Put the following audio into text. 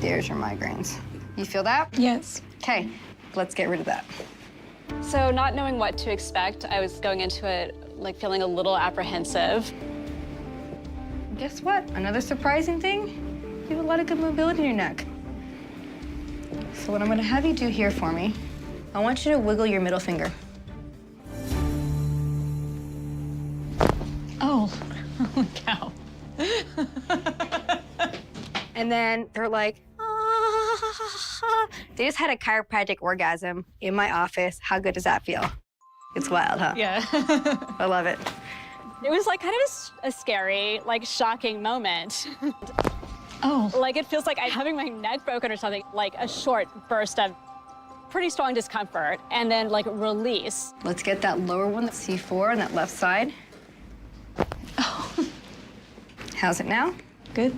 there's your migraines. You feel that? Yes. Okay, let's get rid of that. So not knowing what to expect, I was going into it like feeling a little apprehensive. Guess what? Another surprising thing? You have a lot of good mobility in your neck. So what I'm gonna have you do here for me, I want you to wiggle your middle finger. Oh, holy cow. And then they're like, ah. They just had a chiropractic orgasm in my office. How good does that feel? It's wild, huh? Yeah. I love it. It was like kind of a scary, like shocking moment. Oh. Like it feels like I'm having my neck broken or something, like a short burst of pretty strong discomfort and then like release. Let's get that lower one, C4 on that left side. Oh. How's it now? Good.